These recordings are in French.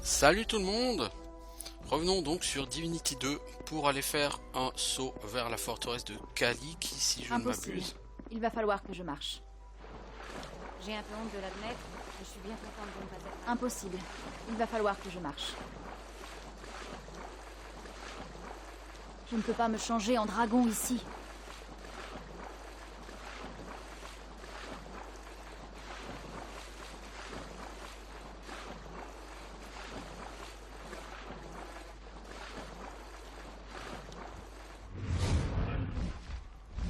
Salut tout le monde. Revenons donc sur Divinity 2 pour aller faire un saut vers la forteresse de Kali qui, si je ne Impossible. m'abuse... Il va falloir que je marche. J'ai un peu honte de l'admettre, je suis bien contente de ne pas être... Impossible. Il va falloir que je marche. Je ne peux pas me changer en dragon ici.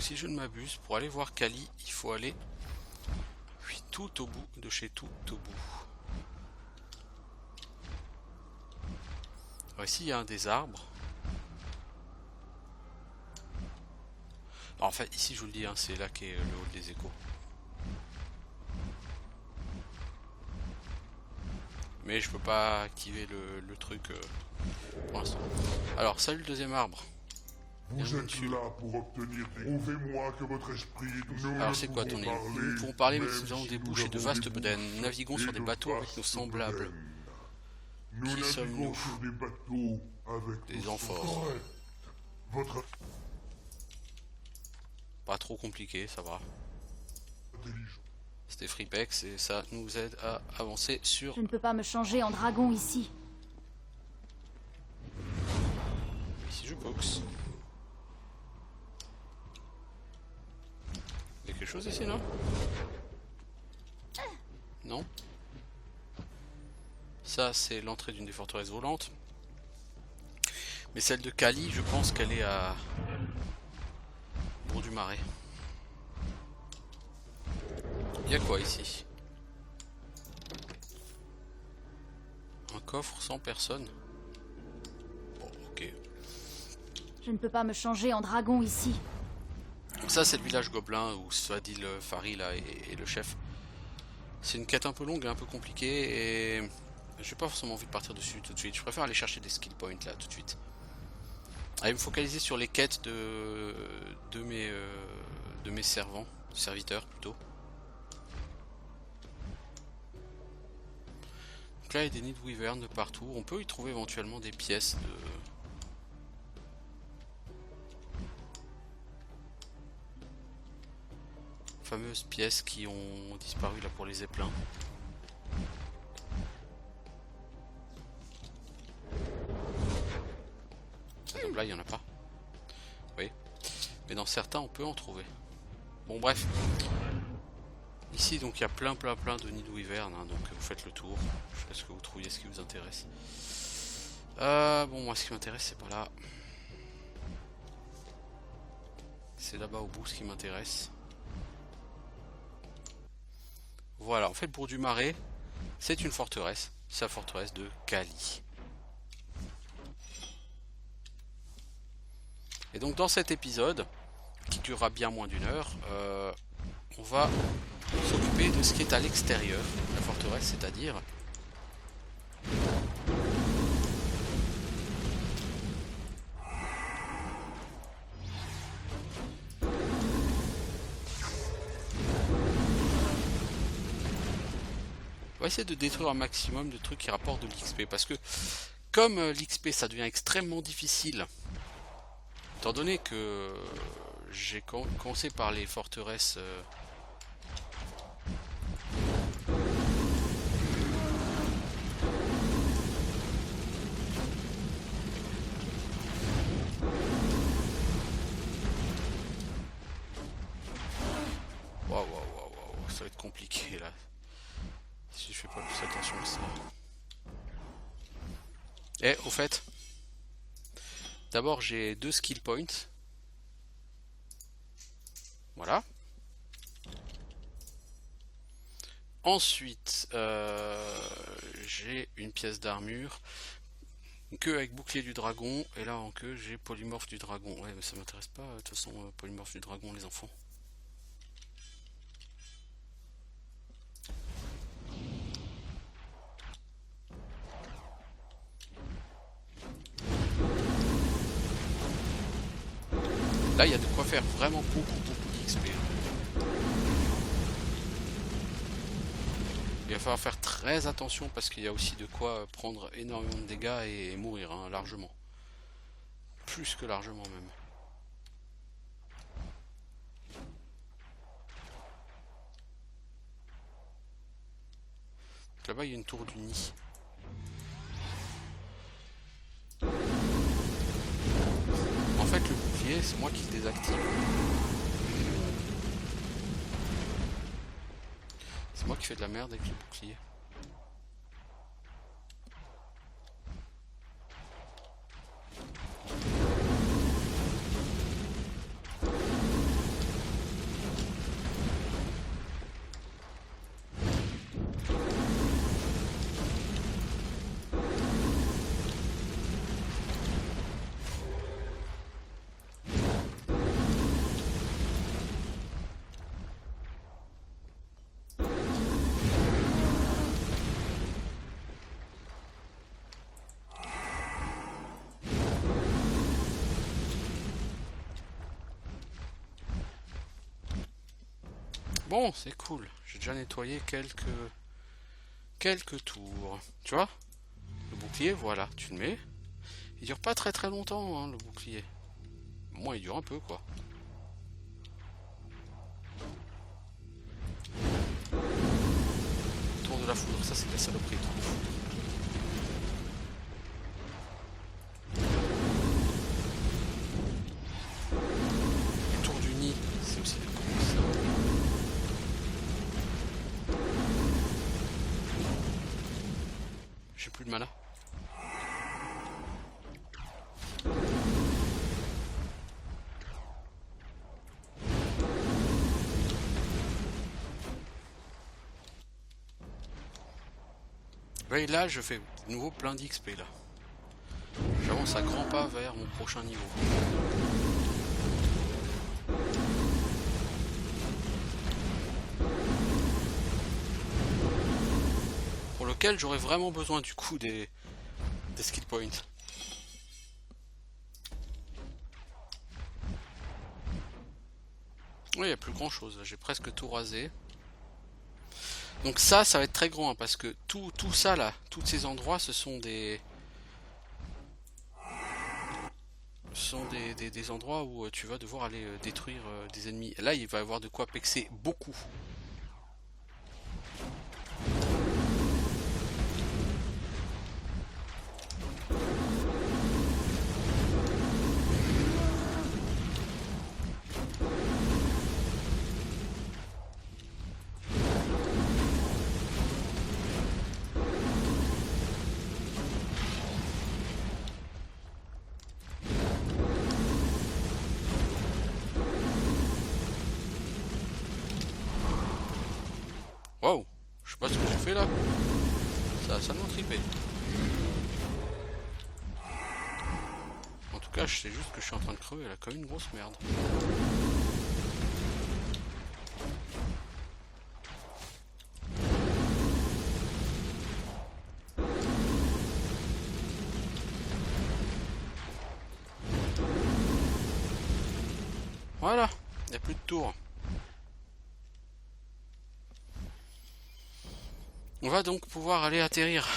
Si je ne m'abuse, pour aller voir Kali, il faut aller tout au bout de chez tout au bout. Alors ici, il y a un des arbres. Alors, en fait, ici, je vous le dis, hein, c'est là qu'est le hall des échos. Mais je peux pas activer le truc pour l'instant. Alors, salut le deuxième arbre. Vous êtes là pour obtenir des... Prouvez-moi que votre esprit est aussi... Alors c'est quoi ton île? Nous pouvons parler mais nous avons des bouches et de vastes bedaines. Naviguons sur des bateaux avec nos semblables. Nous Qui naviguons sommes-nous? sur des bateaux avec Des nos amphores. corrects. Votre Pas trop compliqué, ça va. intelligence. C'était Freepex et ça nous aide à avancer sur... Je ne peux pas me changer en dragon ici. Ici je boxe. Il y a quelque chose ici, non? Non. Ça c'est l'entrée d'une des forteresses volantes. Mais celle de Kali, je pense qu'elle est à Bourg-du-Marais. Il y a quoi ici? Un coffre sans personne. Bon, ok. Je ne peux pas me changer en dragon ici. Donc ça c'est le village gobelin où Svadil Fari là est le chef. C'est une quête un peu longue et un peu compliquée et j'ai pas forcément envie de partir dessus tout de suite. Je préfère aller chercher des skill points là tout de suite. Allez me focaliser sur les quêtes de mes serviteurs plutôt. Donc là il y a des nids de wyvern de partout. On peut y trouver éventuellement des pièces de... fameuses pièces qui ont disparu là pour les zeppelins. Donc là il n'y en a pas. Oui. Mais dans certains on peut en trouver. Bon bref. Ici donc il y a plein de nids de wyvern, hein, donc vous faites le tour. Jusqu'à ce que vous trouviez ce qui vous intéresse. Bon moi ce qui m'intéresse c'est pas là. C'est là-bas au bout ce qui m'intéresse. Voilà, en fait Bourg-du-Marais, c'est une forteresse, c'est la forteresse de Kali. Et donc dans cet épisode, qui durera bien moins d'une heure, on va s'occuper de ce qui est à l'extérieur de la forteresse, c'est-à-dire... On va essayer de détruire un maximum de trucs qui rapportent de l'XP parce que comme l'XP ça devient extrêmement difficile, étant donné que j'ai commencé par les forteresses waouh, ça va être compliqué là. Si je fais pas plus attention que ça. Et au fait, d'abord j'ai 2 skill points. Voilà. Ensuite, j'ai une pièce d'armure. Que avec bouclier du dragon. Et là en queue j'ai polymorphe du dragon. Ouais mais ça m'intéresse pas de toute façon polymorphe du dragon les enfants. Là, il y a de quoi faire vraiment beaucoup d'XP. Il va falloir faire très attention parce qu'il y a aussi de quoi prendre énormément de dégâts et mourir, hein, largement. Plus que largement même. Là-bas, il y a une tour du nid. En fait, le bouclier, c'est moi qui le désactive. C'est moi qui fais de la merde avec le bouclier. Bon, c'est cool. J'ai déjà nettoyé quelques tours. Tu vois? Le bouclier, voilà, tu le mets. Il dure pas très longtemps, hein, le bouclier. Moi, il dure un peu, quoi. Tour de la foudre, ça c'est de la saloperie. Tour de foudre. Les tours du nid, c'est aussi des cons. J'ai plus de mana. Et là, je fais de nouveau plein d'XP là. J'avance à grands pas vers mon prochain niveau. Pour lequel j'aurais vraiment besoin du coup des skill points. Oui, il n'y a plus grand chose. J'ai presque tout rasé. Donc ça va être très grand, hein, parce que tout ça là, tous ces endroits, ce sont des endroits où tu vas devoir aller détruire des ennemis. Là, il va y avoir de quoi pexer beaucoup. Wow, je sais pas ce que j'ai fait là. Ça a seulement trippé. En tout cas, je sais juste que je suis en train de crever là, comme une grosse merde. Voilà, il n'y a plus de tour. On va donc pouvoir aller atterrir.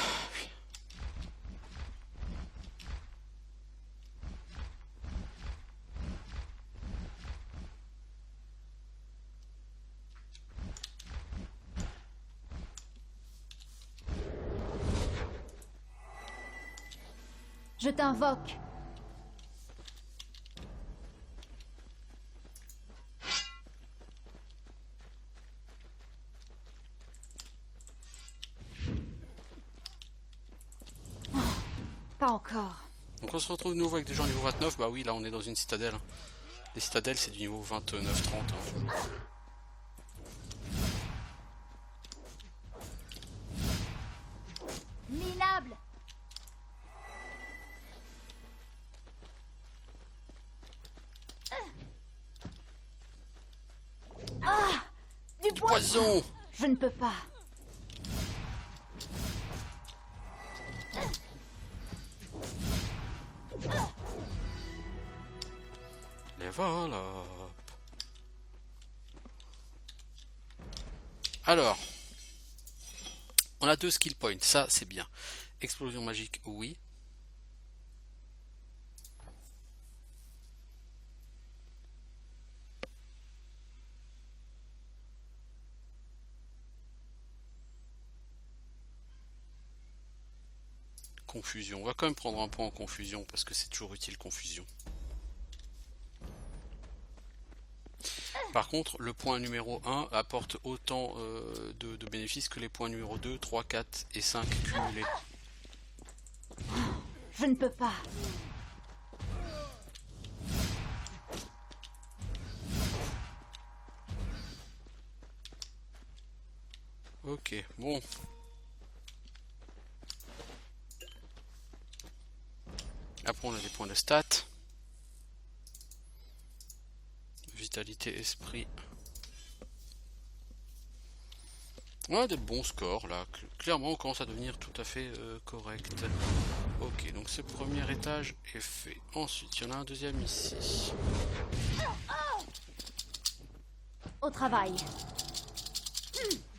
Je t'invoque. Oh, pas encore. Donc on se retrouve de nouveau avec des gens niveau 29. Bah oui, là on est dans une citadelle. Les citadelles c'est du niveau 29-30. Hein. Minable. Ah, du Poison. Je ne peux pas. Level up. Alors, On a 2 skill points, ça c'est bien. Explosion magique, oui. Confusion, on va quand même prendre un point en confusion parce que c'est toujours utile confusion. Par contre, le point numéro 1 apporte autant de bénéfices que les points numéro 2, 3, 4 et 5 cumulés. Je ne peux pas. Ok, bon. Après on a des points de stats. Vitalité, esprit. On a des bons scores là. Clairement on commence à devenir tout à fait correct. Ok, donc ce premier étage est fait. Ensuite, il y en a un deuxième ici. Au travail.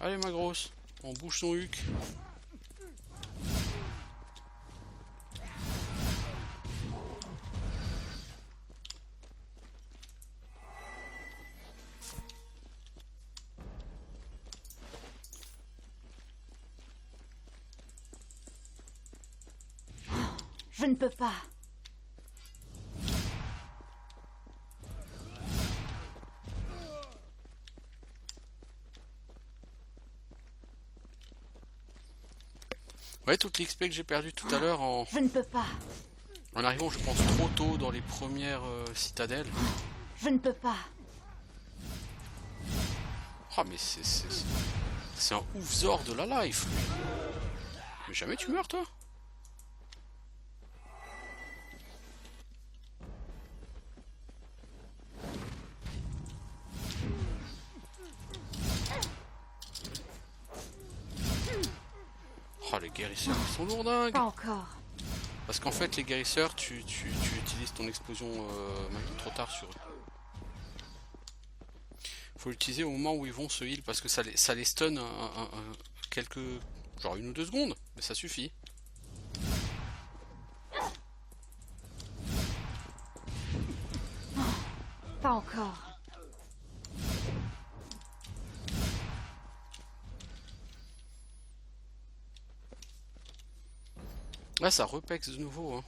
Allez ma grosse, on bouge son huc. Je ne peux pas. Ouais, toute l'XP que j'ai perdu tout à l'heure Je ne peux pas. en arrivant, je pense, trop tôt dans les premières citadelles. Je ne peux pas. Oh, mais c'est un ouf-zor de la life, lui. Mais jamais tu meurs, toi. Oh, les guérisseurs, ils sont lourdingues. Pas encore. Parce qu'en fait, les guérisseurs, tu utilises ton explosion maintenant trop tard sur eux. Faut l'utiliser au moment où ils vont se heal parce que ça les stun quelques... genre 1 ou 2 secondes, mais ça suffit. Pas encore. Là, ça repex de nouveau. Hein.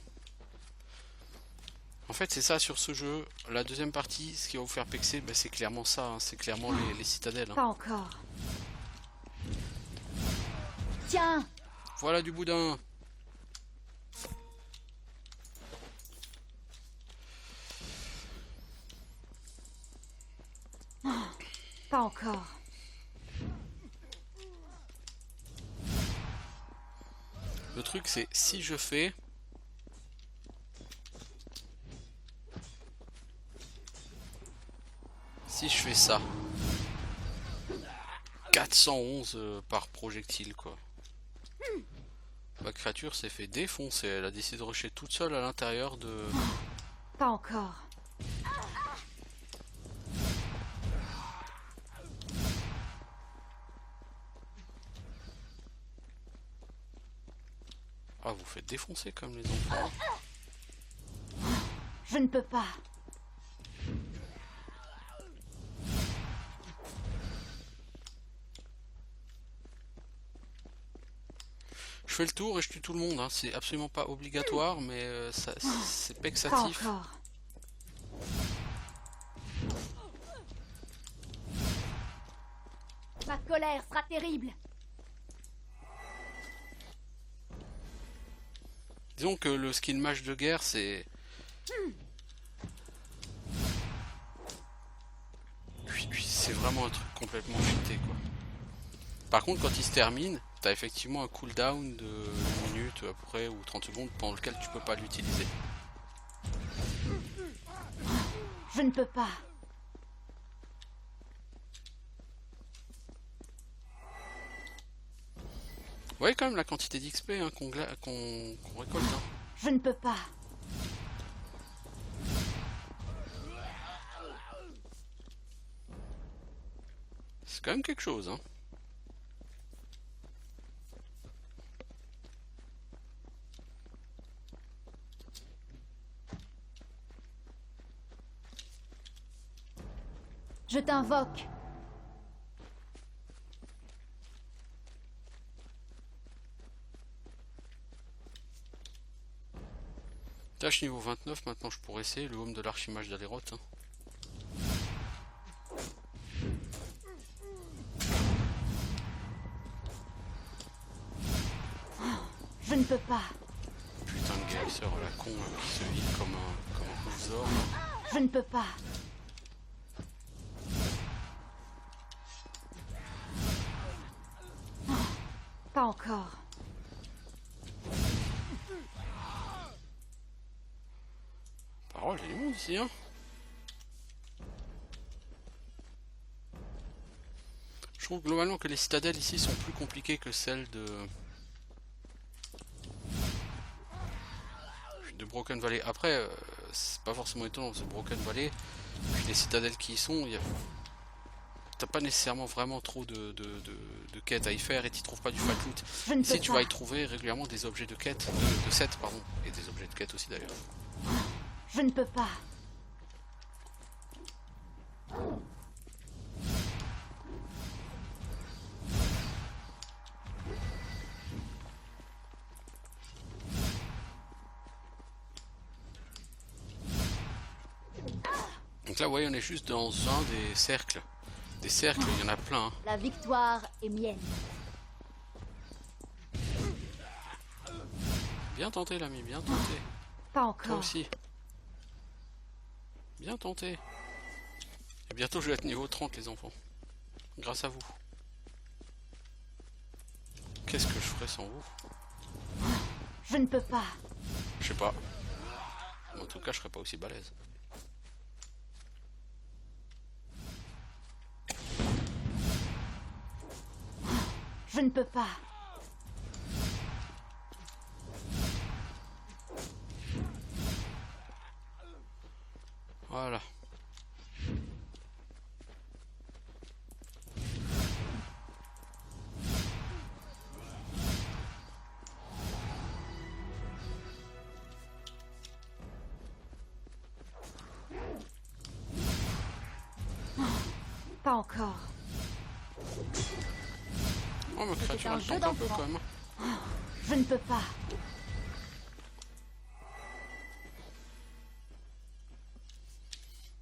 En fait, c'est ça sur ce jeu. La deuxième partie, ce qui va vous faire pexer, bah, c'est clairement ça. Hein. C'est clairement les citadelles. Hein. Pas encore. Tiens. Voilà du boudin. Pas encore. Le truc, c'est si je fais... Si je fais ça... 411 par projectile, quoi. Ma créature s'est fait défoncer. Elle a décidé de rusher toute seule à l'intérieur de... Pas encore. Ah, vous faites défoncer comme les enfants. Je ne peux pas. Je fais le tour et je tue tout le monde. Hein. C'est absolument pas obligatoire, mais c'est Pas pexatif. encore. Ma colère sera terrible. Disons que le skill mage de guerre, c'est... C'est vraiment un truc complètement cheaté, quoi. Par contre, quand il se termine, t'as effectivement un cooldown de 1 minute à peu près, ou 30 secondes, pendant lequel tu peux pas l'utiliser. Je ne peux pas. Vous voyez quand même la quantité d'XP hein, qu'on récolte. Hein. Je ne peux pas. C'est quand même quelque chose. Hein. Je t'invoque. Tâche niveau 29, maintenant je pourrais essayer le home de l'archimage d'Aléroth. Hein. Je ne peux pas. Putain de guérisseur à la con qui se vide comme un couve-zor. Je ne peux pas. Pas encore. Parole, il est monde ici, hein. Je trouve globalement que les citadelles ici sont plus compliquées que celles de Broken Valley. Après, c'est pas forcément étonnant, c'est Broken Valley. Puis les citadelles qui y sont, t'as pas nécessairement vraiment trop de quêtes à y faire et t'y trouves pas du fat loot. Ici, tu vas y trouver régulièrement des objets de quête, de set, pardon, et des objets de quête aussi d'ailleurs. Je ne peux pas. Donc là, vous voyez, on est juste dans un des cercles. Des cercles, il y en a plein. Hein. La victoire est mienne. Bien tenté, l'ami, bien tenté. Pas Toi encore. aussi. Bien tenté. Et bientôt, je vais être niveau 30, les enfants. Grâce à vous. Qu'est-ce que je ferais sans vous? Je ne peux pas. Je sais pas. En tout cas, je serais pas aussi balèze. Je ne peux pas. Voilà. Pas encore. Oh, ma créature, un elle jeu tank un peu d'enfant. quand même. Je ne peux pas.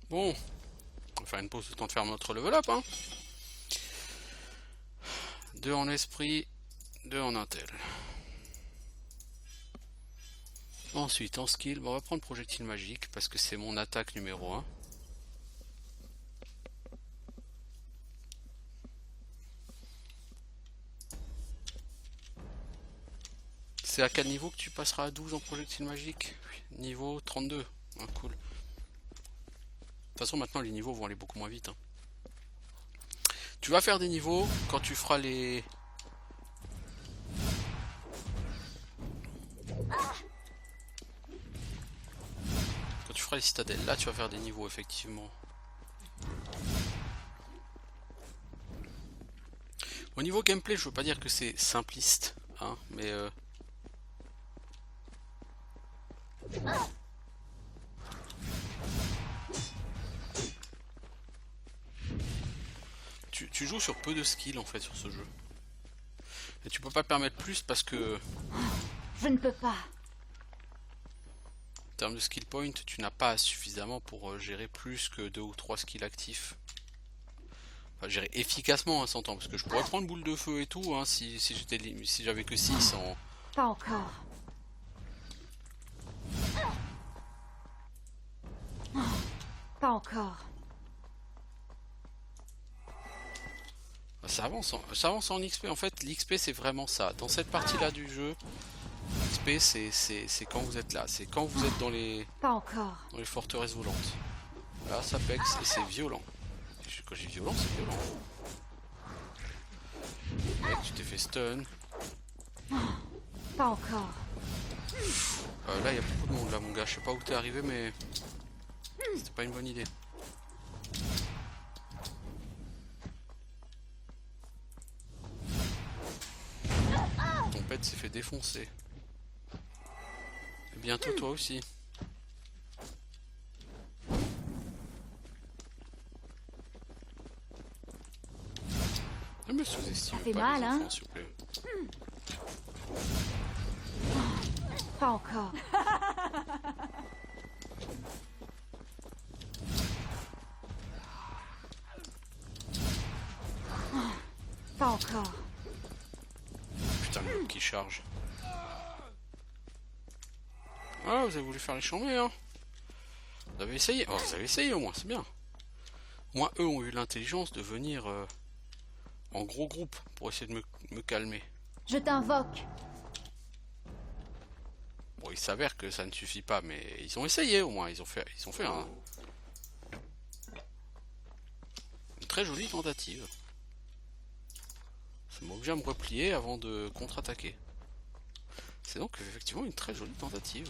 Bon. On va faire une pause, le temps de faire notre level up, hein. 2 en esprit, 2 en intel. Ensuite, en skill, on va prendre projectile magique parce que c'est mon attaque numéro 1. C'est à quel niveau que tu passeras à 12 en projectile magique? Niveau 32. Ah, cool. De toute façon, maintenant, les niveaux vont aller beaucoup moins vite. Hein. Tu vas faire des niveaux quand tu feras les... Quand tu feras les citadelles. Là, tu vas faire des niveaux, effectivement. Au niveau gameplay, je veux pas dire que c'est simpliste. Hein, mais... Tu joues sur peu de skills en fait sur ce jeu. Et tu peux pas te permettre plus parce que Je ne peux pas. en termes de skill point, tu n'as pas suffisamment pour gérer plus que 2 ou 3 skills actifs. Enfin, gérer efficacement, hein, s'entend, parce que je pourrais prendre boule de feu et tout, hein, si j'avais que 6 en... Pas encore. Pas encore. Ça avance en XP. En fait, l'XP c'est vraiment ça. Dans cette partie-là du jeu, l'XP c'est quand vous êtes là. C'est quand vous êtes dans les forteresses volantes. Là, ça pexe et c'est violent. Quand j'ai violent, c'est violent. Mec, tu t'es fait stun. Pas encore. Là, il y a beaucoup de monde là, mon gars. Je sais pas où t'es arrivé, mais c'était pas une bonne idée. Ton pet s'est fait défoncer. Et bientôt toi aussi. Ne me sous-estimez Ça fait pas mal, les hein? enfants, s'il vous plaît. Pas encore. Pas encore. Putain, le mec qui charge. Ah, vous avez voulu faire les chambées, hein? Vous avez essayé? Oh, vous avez essayé au moins, c'est bien. Au moins, eux ont eu l'intelligence de venir en gros groupe pour essayer de me calmer. Je t'invoque. Bon, il s'avère que ça ne suffit pas, mais ils ont essayé au moins. Ils ont fait une très jolie tentative. Ça m'a obligé à me replier avant de contre-attaquer. C'est donc effectivement une très jolie tentative.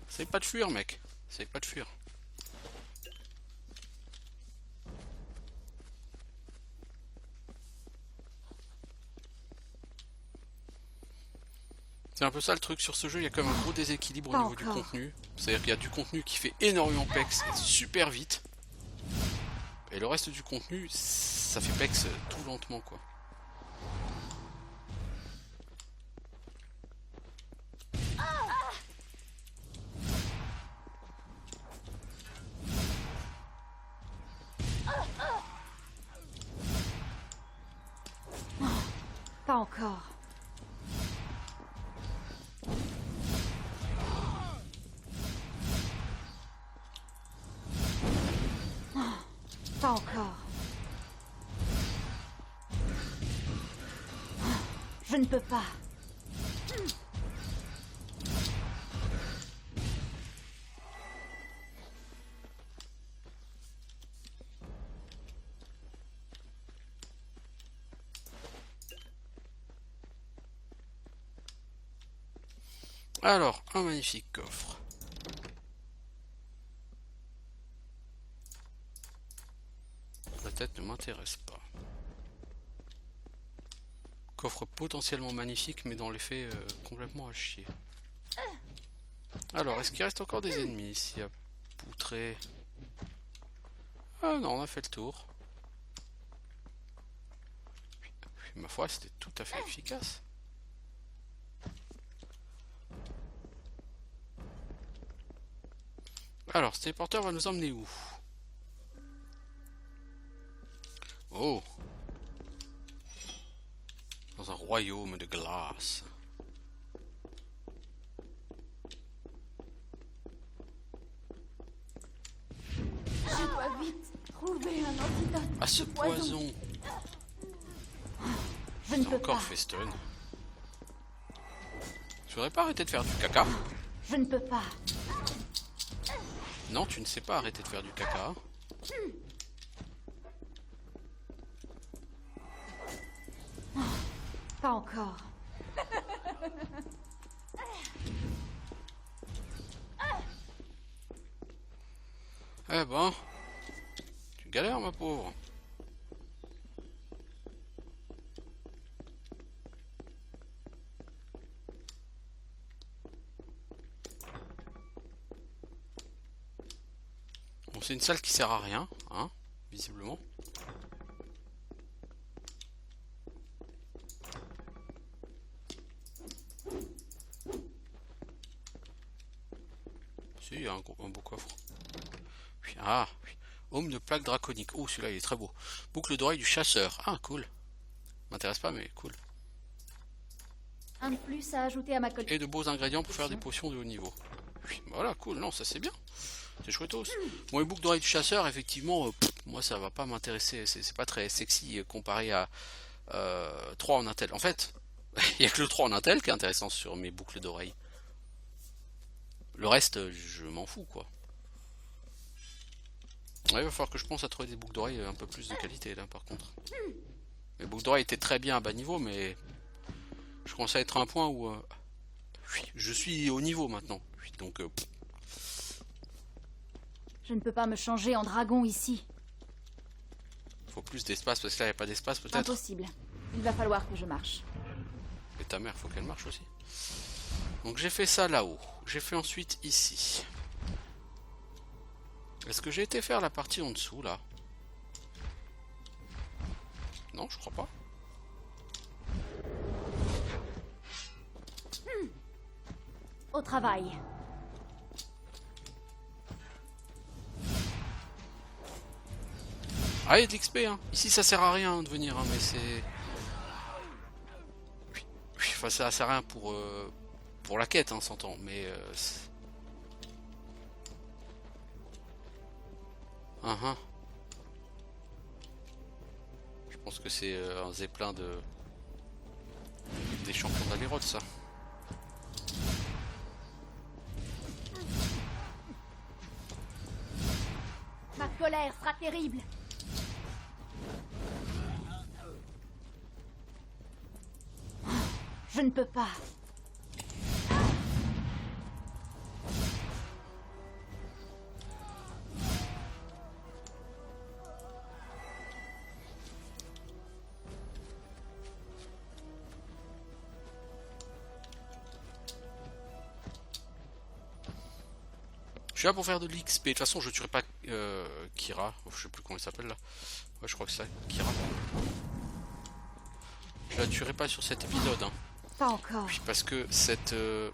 Essaye pas de fuir, mec. Essaye pas de fuir. C'est un peu ça le truc sur ce jeu, il y a quand même un gros déséquilibre au niveau du contenu. C'est-à-dire qu'il y a du contenu qui fait énormément pex et super vite. Et le reste du contenu, ça fait pex tout lentement, quoi. Pas encore. Pas encore. Je ne peux pas. Alors, un magnifique coffre. La tête ne m'intéresse pas. Coffre potentiellement magnifique, mais dans les faits complètement à chier. Alors, est-ce qu'il reste encore des ennemis ici à poutrer? Ah non, on a fait le tour. Puis, ma foi, c'était tout à fait efficace. Alors, ce téléporteur va nous emmener où? Oh! Dans un royaume de glace. Je dois vite trouver un antidote. Ah, ce poison! Je ne C'est peux encore pas. Feston. Tu voudrais pas arrêter de faire du caca? Je ne peux pas. Non, tu ne sais pas arrêter de faire du caca. Pas encore. Eh ben, tu galères, ma pauvre. Bon, c'est une salle qui sert à rien, hein, visiblement. Si, il y a un beau coffre. Puis, ah, oui. Homme de plaque draconique. Oh, celui-là, il est très beau. Boucle d'oreille du chasseur. Ah, cool. M'intéresse pas, mais cool. Un de plus à ajouter à ma collection. Et de beaux ingrédients pour faire des potions de haut niveau. Oui, voilà, cool. Non, ça c'est bien. C'est chouettos. Bon, les boucles d'oreilles du chasseur, effectivement, moi ça va pas m'intéresser. C'est pas très sexy comparé à 3 en Intel. En fait, il y a que le 3 en Intel qui est intéressant sur mes boucles d'oreilles. Le reste, je m'en fous, quoi. Ouais, il va falloir que je pense à trouver des boucles d'oreilles un peu plus de qualité, là, par contre. Les boucles d'oreilles étaient très bien à bas niveau, mais je commence à être à un point où je suis au niveau maintenant. Donc, Je ne peux pas me changer en dragon ici. Faut plus d'espace parce que là, il n'y a pas d'espace peut-être. Impossible. Il va falloir que je marche. Et ta mère, faut qu'elle marche aussi. Donc j'ai fait ça là-haut. J'ai fait ensuite ici. Est-ce que j'ai été faire la partie en dessous là? Non, je crois pas. Au travail. Ah, il y a de l'XP, hein. Ici, ça sert à rien de venir, hein, mais c'est... Oui, enfin, ça sert à rien pour la quête, hein, s'entend, mais... Je pense que c'est un zeppelin des champions d'Aléroth, ça. Ma colère sera terrible. Je ne peux pas. Je suis là pour faire de l'XP. De toute façon, je tuerai pas Kira. Je sais plus comment il s'appelle là. Ouais, je crois que c'est ça, Kira. Je la tuerai pas sur cet épisode. Hein. Pas encore. Puis parce que cette... Il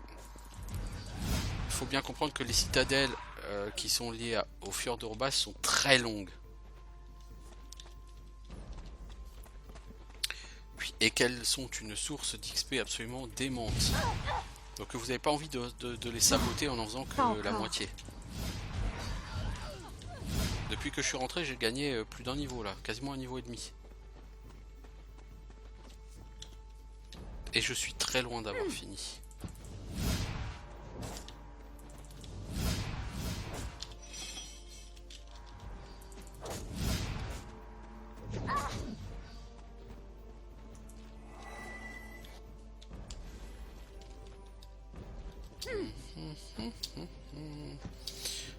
faut bien comprendre que les citadelles qui sont liées au fjord de Robas sont très longues. Puis, et qu'elles sont une source d'XP absolument démente. Donc vous n'avez pas envie de les saboter en faisant que la moitié. Depuis que je suis rentré, j'ai gagné plus d'un niveau là, quasiment un niveau et demi. Et je suis très loin d'avoir fini.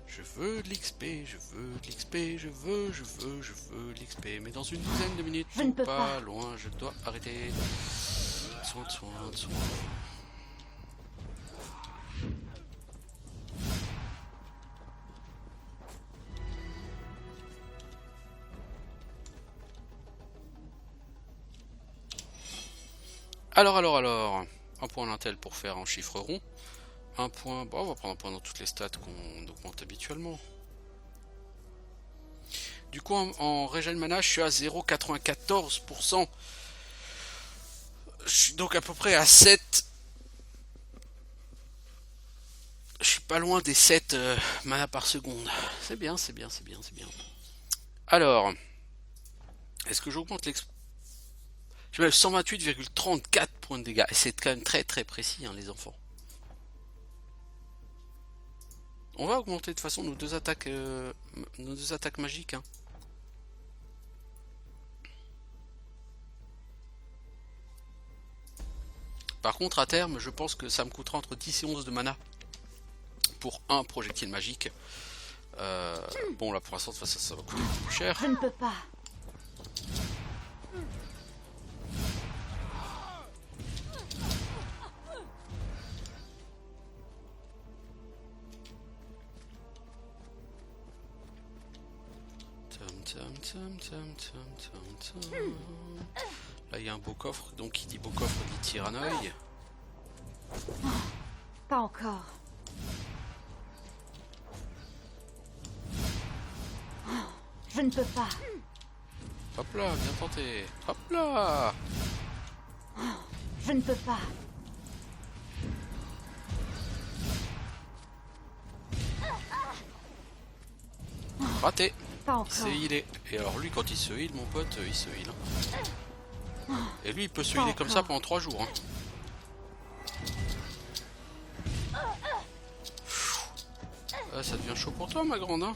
Je veux de l'XP, je veux de l'XP, je veux de l'XP, mais dans une dizaine de minutes, Je ne peux pas loin, je dois arrêter. Soin. Alors. Un point d'intel pour faire en chiffre rond. Un point, bon, on va prendre un point dans toutes les stats qu'on augmente habituellement. Du coup, en régène mana, je suis à 0,94%. Je suis donc à peu près à 7. Je suis pas loin des 7 mana par seconde. C'est bien. Alors, est-ce que j'augmente l'expérience? Je mets 128,34 points de dégâts. Et c'est quand même très précis, hein, les enfants. On va augmenter de toute façon nos deux attaques magiques. Hein. Par contre, à terme, je pense que ça me coûtera entre 10 et 11 de mana pour un projectile magique. Bon, là pour l'instant, ça va coûter plus cher. Je ne peux pas. Là il y a un beau coffre, donc qui dit beau coffre dit Tyrannoï. Pas encore. Je ne peux pas. Hop là, bien tenté. Hop là. Je ne peux pas. Raté. Pas encore. Il s'est healé. Et alors lui quand il se heal, mon pote, il se heal. Et lui il peut se healer comme ça pendant 3 jours. Hein. Ça devient chaud pour toi ma grande. Hein.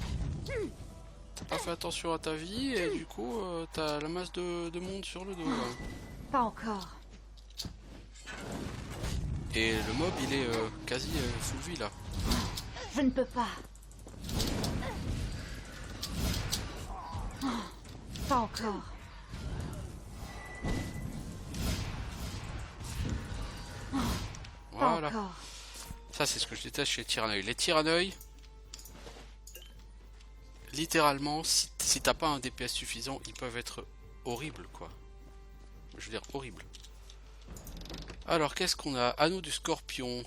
T'as pas fait attention à ta vie et du coup t'as la masse de monde sur le dos. Là. Pas encore. Et le mob il est quasi full vie là. Je ne peux pas. Pas encore. Pas Voilà. encore. Ça, c'est ce que je déteste chez les tirs à l'œil. Les tirs à l'œil, littéralement, si t'as pas un DPS suffisant, ils peuvent être horribles, quoi. Je veux dire, horribles. Alors, qu'est-ce qu'on a? Anneau du scorpion.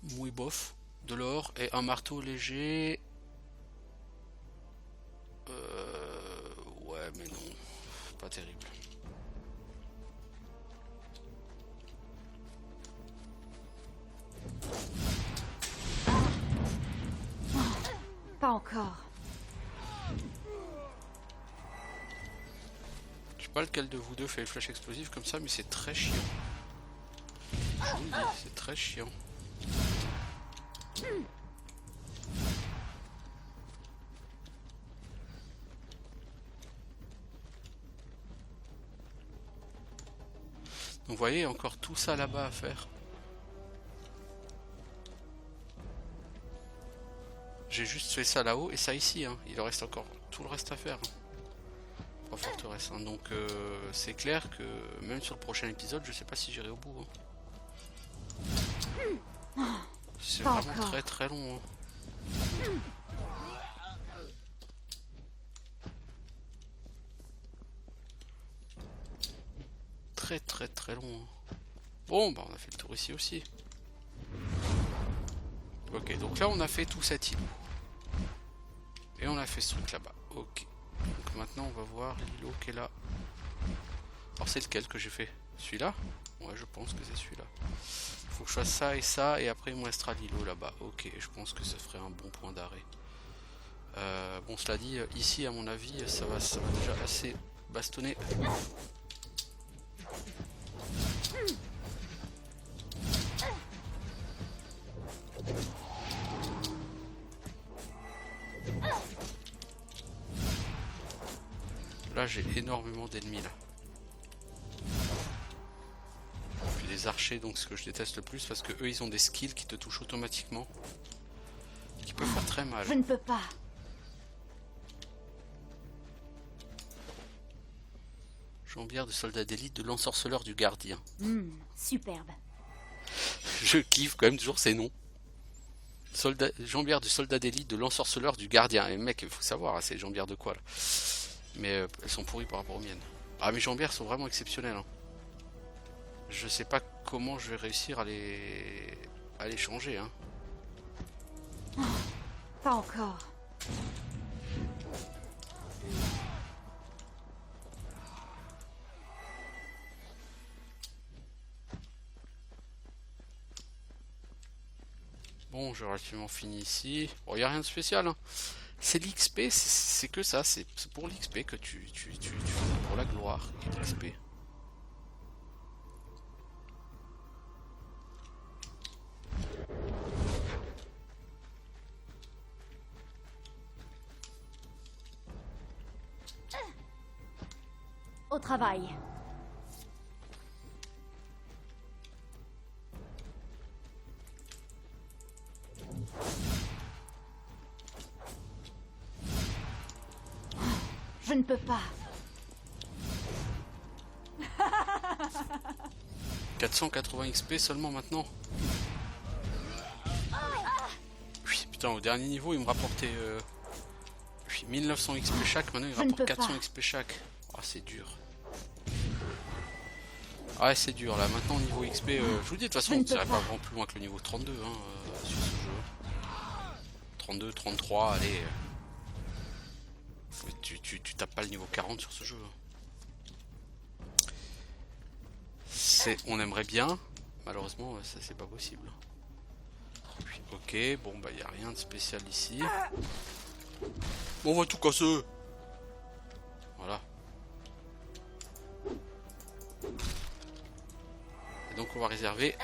Mouille bof. De l'or et un marteau léger. Ouais, mais non. Pas terrible. Pas encore. Je sais pas lequel de vous deux fait les flèches explosives comme ça, mais c'est très chiant. Je vous le dis, c'est très chiant. Donc vous voyez, encore tout ça là-bas à faire. J'ai juste fait ça là-haut et ça ici, hein. Il en reste encore tout le reste à faire. Pas forteresse, hein. Donc c'est clair que même sur le prochain épisode, je sais pas si j'irai au bout. Hein. C'est Pas vraiment encore. très très long. Hein. Très très très long. Hein. Bon, bah on a fait le tour ici aussi. Ok, donc là on a fait tout cet îlot. Et on a fait ce truc là-bas. Ok. Donc maintenant on va voir l'îlot qui est là. Alors c'est lequel que j'ai fait? Celui-là? Ouais, je pense que c'est celui-là. Faut que je fasse ça, et après il me restera l'îlot là-bas. Ok, je pense que ça ferait un bon point d'arrêt. Bon, cela dit, ici à mon avis, ça va déjà assez bastonner. Là j'ai énormément d'ennemis là. Puis des archers, donc ce que je déteste le plus, parce que eux ils ont des skills qui te touchent automatiquement. Qui peuvent faire très mal. Je ne peux pas. Jambière de soldat d'élite de l'ensorceleur du gardien. Superbe. Je kiffe quand même toujours ces noms. Jambière du soldat d'élite de l'ensorceleur du gardien. Et mec, il faut savoir, hein, c'est jambière de quoi là. Mais elles sont pourries par rapport aux miennes. Ah, mes jambières sont vraiment exceptionnelles. Hein. Je sais pas comment je vais réussir à les changer. Hein. Pas encore. Bon, j'ai relativement fini ici. Bon, il n'y a rien de spécial. Hein. C'est l'XP, c'est que ça. C'est pour l'XP que tu fais pour la gloire et l'XP. Au travail. Je ne peux pas. 480 XP seulement maintenant. Oui, putain, au dernier niveau, il me rapportait 1900 XP chaque. Maintenant, il rapporte 400 XP chaque. Ah, c'est dur. Ah, c'est dur là. Maintenant, niveau XP, je vous dis, de toute façon, on ne tirait pas vraiment plus loin que le niveau 32 hein, sur ce jeu. 32, 33, allez. Tu tapes pas le niveau 40 sur ce jeu. On aimerait bien, malheureusement ça c'est pas possible. Ok, bon bah y a rien de spécial ici. Bon, on va tout casser. Voilà. Et donc on va réserver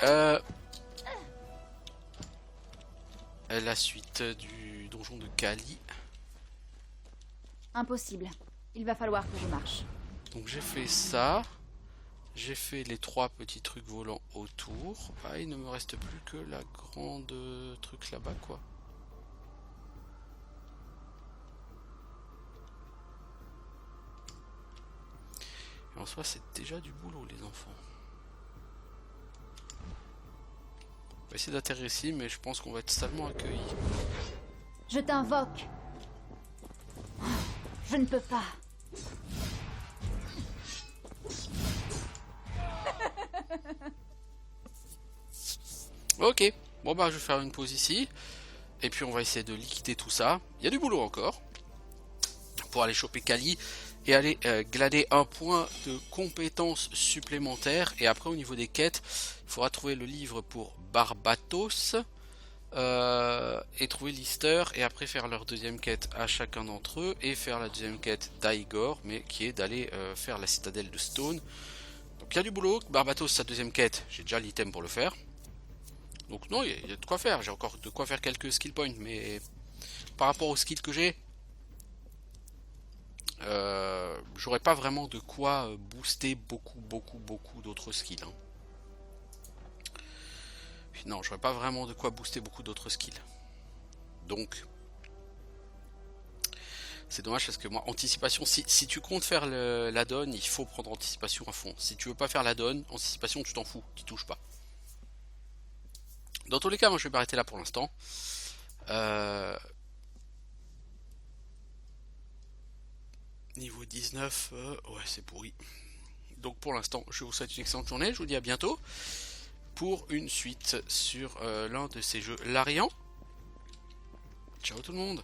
la suite du donjon de Kali. Impossible. Il va falloir que je marche. Donc j'ai fait ça. J'ai fait les 3 petits trucs volants autour. Ah, il ne me reste plus que la grande truc là-bas, quoi. En soi, c'est déjà du boulot, les enfants. On va essayer d'atterrir ici, mais je pense qu'on va être salement accueillis. Je t'invoque. Je ne peux pas. Ok, bon bah je vais faire une pause ici. Et puis on va essayer de liquider tout ça. Il y a du boulot encore. Pour aller choper Kali et aller glaner un point de compétence supplémentaire. Et après au niveau des quêtes, il faudra trouver le livre pour Barbatos. Et trouver Lister. Et après faire leur deuxième quête à chacun d'entre eux. Et faire la deuxième quête d'Igor. Mais qui est d'aller faire la citadelle de Stone. Donc il y a du boulot. Barbatos, sa deuxième quête. J'ai déjà l'item pour le faire. Donc non, il y a de quoi faire. J'ai encore de quoi faire quelques skill points. Mais par rapport aux skills que j'ai, j'aurais pas vraiment de quoi booster beaucoup d'autres skills. Hein. Non, j'aurais pas vraiment de quoi booster beaucoup d'autres skills. Donc, c'est dommage parce que moi, anticipation, si tu comptes faire la donne, il faut prendre anticipation à fond. Si tu veux pas faire la donne, anticipation, tu t'en fous, tu touches pas. Dans tous les cas, moi je vais m'arrêter là pour l'instant. Niveau 19, ouais c'est pourri. Donc pour l'instant, je vous souhaite une excellente journée. Je vous dis à bientôt pour une suite sur l'un de ces jeux Larian. Ciao tout le monde.